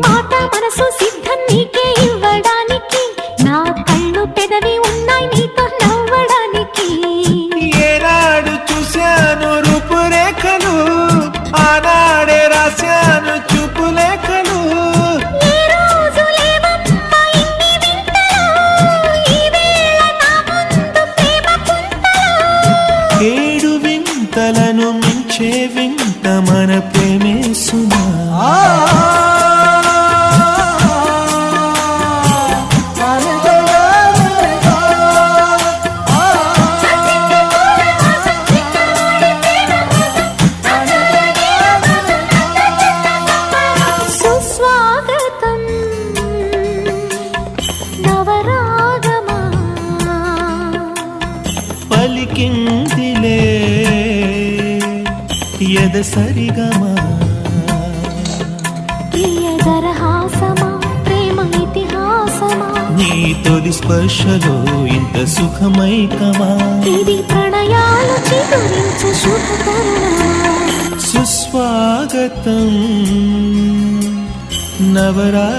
మాట మనసు సిద్ధం నీకే ఇవ్వడానికి, నా కళ్ళు పెదవి ఉన్నాయి నీతో నవ్వడానికి. ఏనాడు చూశాను రూపురేఖలు, ఆనాడే రాశాను చూపులేఖలు. ఏ రోజు లేవమ్మా ఇన్ని వింతలు, ఈ వేళ నా ముందు ప్రేమ పుంతలు. ఏడు వింతలను మించే వింత మన ప్రేమే సుమా. సుస్వాగతం నవరాగమా, పలికిందిలే ఎద సరిగమా. ప్రియదరహాసమా ప్రేమ ఇతిహాసమా, నీ తొలి స్పర్శలో ఇంత సుఖమైకమా. ఇది ప్రణయాలు చిగురించు శుభకరణమా. సుస్వాగతం నవరా